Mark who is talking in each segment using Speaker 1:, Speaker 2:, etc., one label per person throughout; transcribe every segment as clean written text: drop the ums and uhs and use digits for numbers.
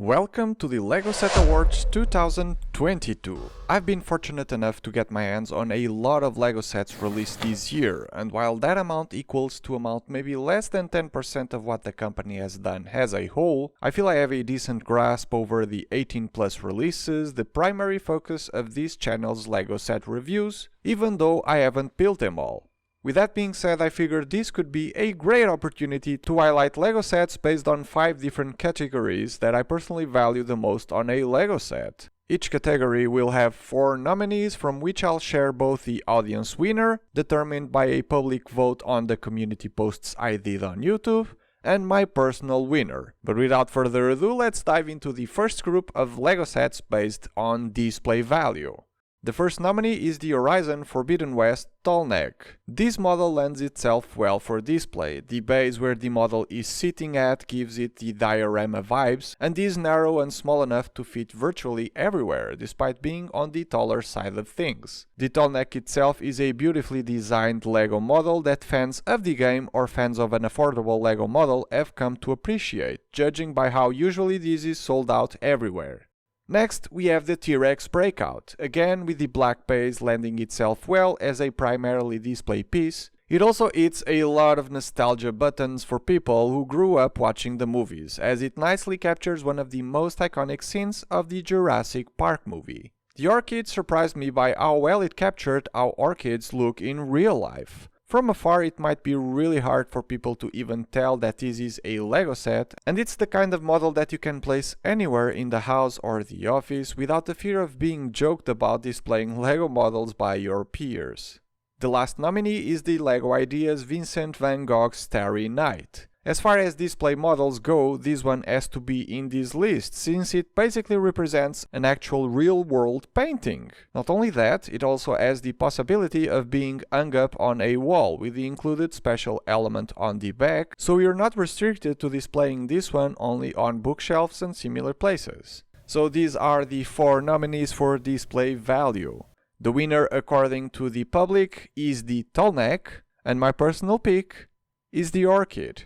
Speaker 1: Welcome to the LEGO Set Awards 2022. I've been fortunate enough to get my hands on a lot of LEGO sets released this year, and while that amount equals to amount maybe less than 10% of what the company has done as a whole, I feel I have a decent grasp over the 18 plus releases, the primary focus of this channel's LEGO set reviews, even though I haven't built them all. With that being said, I figured this could be a great opportunity to highlight LEGO sets based on 5 different categories that I personally value the most on a LEGO set. Each category will have 4 nominees, from which I'll share both the audience winner, determined by a public vote on the community posts I did on YouTube, and my personal winner. But without further ado, let's dive into the first group of LEGO sets based on display value. The first nominee is the Horizon Forbidden West Tall Neck. This model lends itself well for display. The base where the model is sitting at gives it the diorama vibes, and is narrow and small enough to fit virtually everywhere, despite being on the taller side of things. The Tall Neck itself is a beautifully designed LEGO model that fans of the game or fans of an affordable LEGO model have come to appreciate, judging by how usually this is sold out everywhere. Next, we have the T-Rex Breakout, again with the black base lending itself well as a primarily display piece. It also hits a lot of nostalgia buttons for people who grew up watching the movies, as it nicely captures one of the most iconic scenes of the Jurassic Park movie. The Orchid surprised me by how well it captured how orchids look in real life. From afar, it might be really hard for people to even tell that this is a LEGO set, and it's the kind of model that you can place anywhere in the house or the office without the fear of being joked about displaying LEGO models by your peers. The last nominee is the LEGO Ideas Vincent van Gogh Starry Night. As far as display models go, this one has to be in this list, since it basically represents an actual real-world painting. Not only that, it also has the possibility of being hung up on a wall, with the included special element on the back, so you're not restricted to displaying this one only on bookshelves and similar places. So these are the 4 nominees for display value. The winner, according to the public, is the Tall Neck, and my personal pick is the Orchid.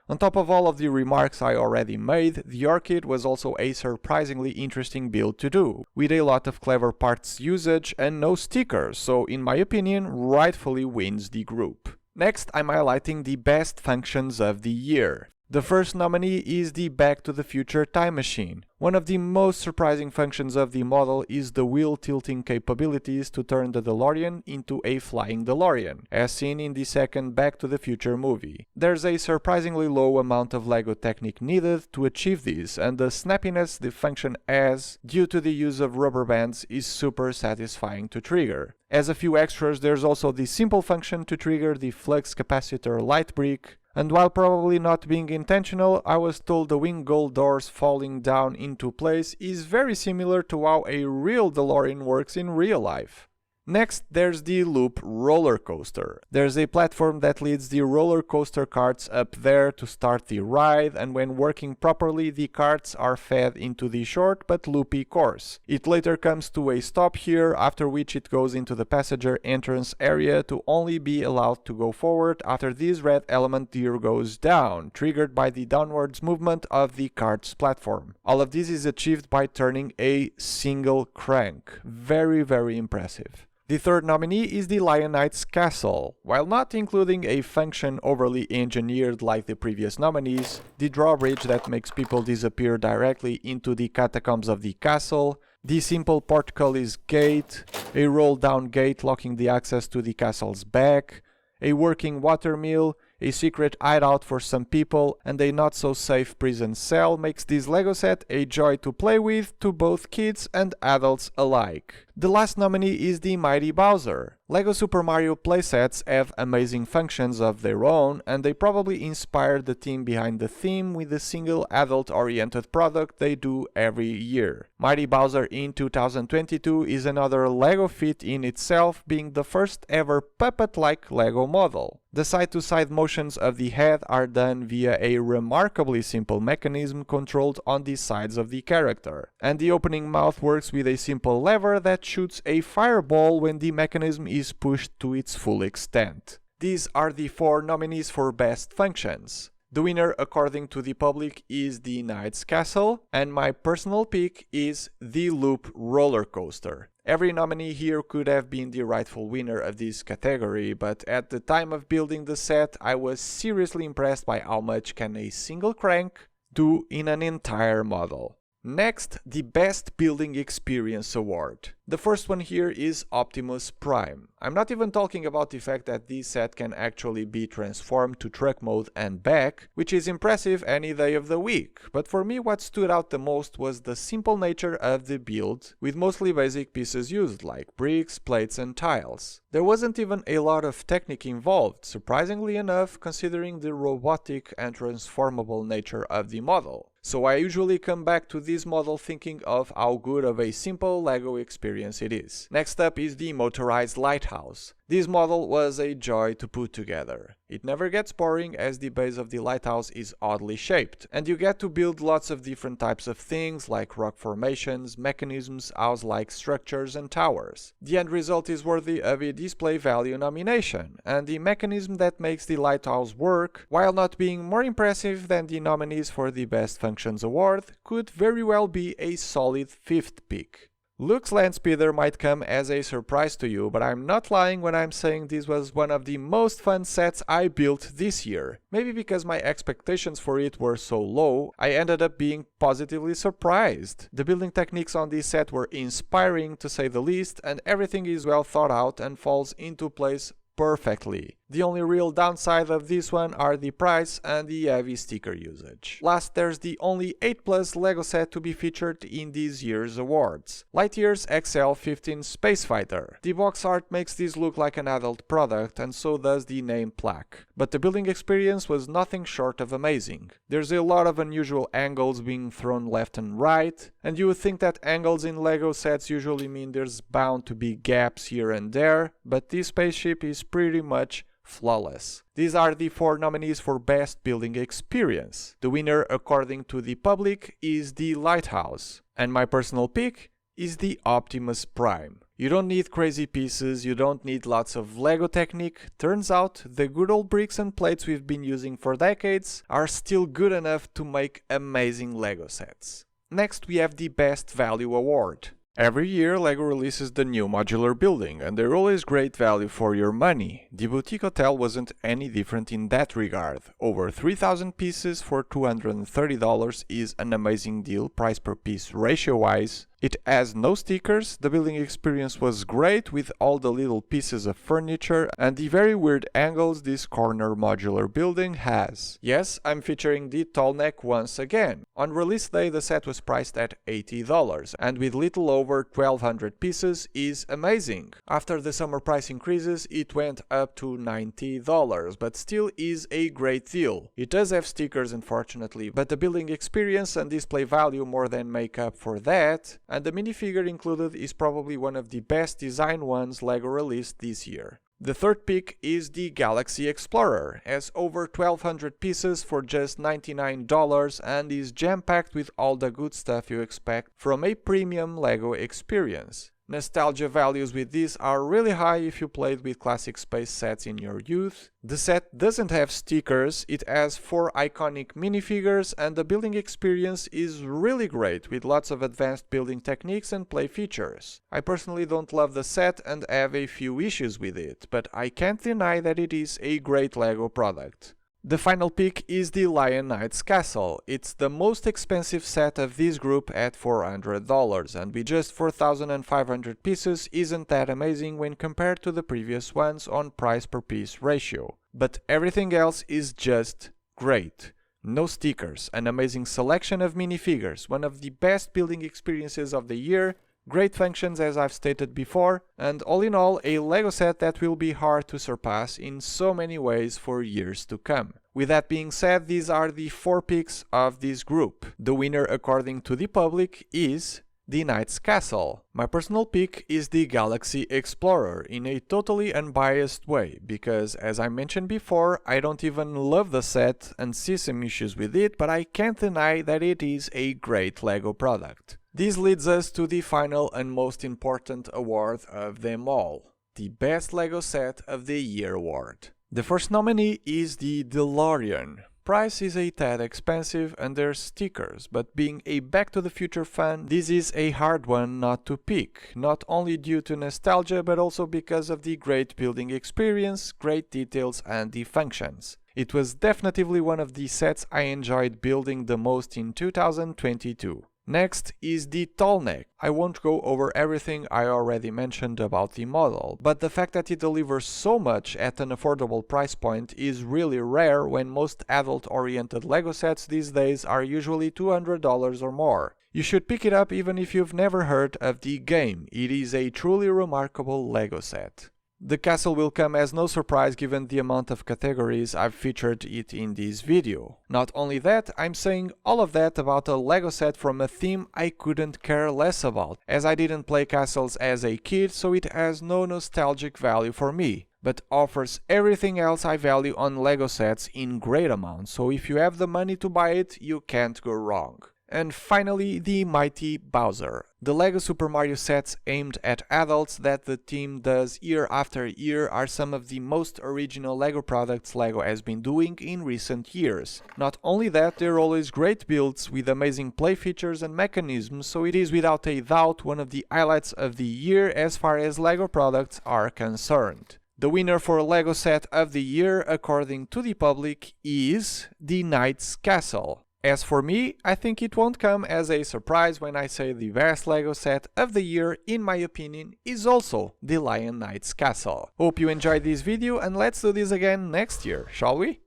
Speaker 1: On top of all of the remarks I already made, the Orchid was also a surprisingly interesting build to do, with a lot of clever parts usage and no stickers, so in my opinion, rightfully wins the group. Next, I'm highlighting the best functions of the year. The first nominee is the Back to the Future Time Machine. One of the most surprising functions of the model is the wheel tilting capabilities to turn the DeLorean into a flying DeLorean, as seen in the second Back to the Future movie. There's a surprisingly low amount of LEGO technique needed to achieve this, and the snappiness the function has, due to the use of rubber bands, is super satisfying to trigger. As a few extras, there's also the simple function to trigger the flux capacitor light brick, and while probably not being intentional, I was told the wing gold doors falling down into place is very similar to how a real DeLorean works in real life. Next, there's the Loop roller coaster. There's a platform that leads the roller coaster carts up there to start the ride, and when working properly, the carts are fed into the short but loopy course. It later comes to a stop here, after which it goes into the passenger entrance area to only be allowed to go forward after this red element here goes down, triggered by the downwards movement of the cart's platform. All of this is achieved by turning a single crank. Very impressive. The third nominee is the Lion Knight's Castle. While not including a function overly engineered like the previous nominees, the drawbridge that makes people disappear directly into the catacombs of the castle, the simple portcullis gate, a roll-down gate locking the access to the castle's back, a working water mill, a secret hideout for some people, and a not-so-safe prison cell makes this LEGO set a joy to play with to both kids and adults alike. The last nominee is the Mighty Bowser. LEGO Super Mario playsets have amazing functions of their own, and they probably inspired the team behind the theme with the single adult-oriented product they do every year. Mighty Bowser in 2022 is another LEGO feat in itself, being the first ever puppet-like LEGO model. The side-to-side motions of the head are done via a remarkably simple mechanism controlled on the sides of the character, and the opening mouth works with a simple lever that shoots a fireball when the mechanism is pushed to its full extent. These are the 4 nominees for best functions. The winner, according to the public, is the Knight's Castle, and my personal pick is the Loop roller coaster. Every nominee here could have been the rightful winner of this category, but at the time of building the set, I was seriously impressed by how much can a single crank do in an entire model. Next, the Best Building Experience Award. The first one here is Optimus Prime. I'm not even talking about the fact that this set can actually be transformed to truck mode and back, which is impressive any day of the week, but for me what stood out the most was the simple nature of the build, with mostly basic pieces used like bricks, plates and tiles. There wasn't even a lot of technique involved, surprisingly enough, considering the robotic and transformable nature of the model. So I usually come back to this model thinking of how good of a simple LEGO experience it is. Next up is the Motorized Lighthouse. This model was a joy to put together. It never gets boring as the base of the lighthouse is oddly shaped, and you get to build lots of different types of things like rock formations, mechanisms, house-like structures and towers. The end result is worthy of a display value nomination, and the mechanism that makes the lighthouse work, while not being more impressive than the nominees for the Best Functions Award, could very well be a solid 5th pick. Luke's Land Speeder might come as a surprise to you, but I'm not lying when I'm saying this was one of the most fun sets I built this year. Maybe because my expectations for it were so low, I ended up being positively surprised. The building techniques on this set were inspiring to say the least, and everything is well thought out and falls into place perfectly. The only real downside of this one are the price and the heavy sticker usage. Last, there's the only 8+ LEGO set to be featured in this year's awards. Lightyear's XL-15 Spacefighter. The box art makes this look like an adult product, and so does the name plaque. But the building experience was nothing short of amazing. There's a lot of unusual angles being thrown left and right, and you would think that angles in LEGO sets usually mean there's bound to be gaps here and there, but this spaceship is pretty much flawless. These are the 4 nominees for Best Building Experience. The winner, according to the public, is the Lighthouse, and my personal pick is the Optimus Prime. You don't need crazy pieces, you don't need lots of LEGO technique. Turns out the good old bricks and plates we've been using for decades are still good enough to make amazing LEGO sets. Next, we have the Best Value Award. Every year LEGO releases the new modular building, and they're always great value for your money. The Boutique Hotel wasn't any different in that regard. Over 3,000 pieces for $230 is an amazing deal price per piece ratio-wise. It has no stickers, the building experience was great with all the little pieces of furniture and the very weird angles this corner modular building has. Yes, I'm featuring the tall neck once again. On release day the set was priced at $80 and with little over 1,200 pieces is amazing. After the summer price increases it went up to $90, but still is a great deal. It does have stickers unfortunately, but the building experience and display value more than make up for that. And the minifigure included is probably one of the best designed ones LEGO released this year. The third pick is the Galaxy Explorer, has over 1,200 pieces for just $99 and is jam-packed with all the good stuff you expect from a premium LEGO experience. Nostalgia values with this are really high if you played with classic space sets in your youth. The set doesn't have stickers, it has 4 iconic minifigures and the building experience is really great with lots of advanced building techniques and play features. I personally don't love the set and have a few issues with it, but I can't deny that it is a great LEGO product. The final pick is the Lion Knight's Castle. It's the most expensive set of this group at $400, and with just 4,500 pieces isn't that amazing when compared to the previous ones on price per piece ratio. But everything else is just great. No stickers, an amazing selection of minifigures, one of the best building experiences of the year, great functions as I've stated before, and all in all a LEGO set that will be hard to surpass in so many ways for years to come. With that being said, these are the 4 picks of this group. The winner according to the public is the Knight's Castle. My personal pick is the Galaxy Explorer in a totally unbiased way, because as I mentioned before, I don't even love the set and see some issues with it, but I can't deny that it is a great LEGO product. This leads us to the final and most important award of them all, the Best LEGO Set of the Year award. The first nominee is the DeLorean. Price is a tad expensive and there's stickers, but being a Back to the Future fan, this is a hard one not to pick, not only due to nostalgia but also because of the great building experience, great details and the functions. It was definitely one of the sets I enjoyed building the most in 2022. Next is the tall neck. I won't go over everything I already mentioned about the model, but the fact that it delivers so much at an affordable price point is really rare when most adult-oriented LEGO sets these days are usually $200 or more. You should pick it up even if you've never heard of the game. It is a truly remarkable LEGO set. The castle will come as no surprise given the amount of categories I've featured it in this video. Not only that, I'm saying all of that about a LEGO set from a theme I couldn't care less about, as I didn't play castles as a kid, so it has no nostalgic value for me, but offers everything else I value on LEGO sets in great amounts, so if you have the money to buy it, you can't go wrong. And finally, the Mighty Bowser. The LEGO Super Mario sets aimed at adults that the team does year after year are some of the most original LEGO products LEGO has been doing in recent years. Not only that, they're always great builds with amazing play features and mechanisms, so it is without a doubt one of the highlights of the year as far as LEGO products are concerned. The winner for LEGO Set of the Year, according to the public, is the Knight's Castle. As for me, I think it won't come as a surprise when I say the best LEGO set of the year, in my opinion, is also the Lion Knight's Castle. Hope you enjoyed this video and let's do this again next year, shall we?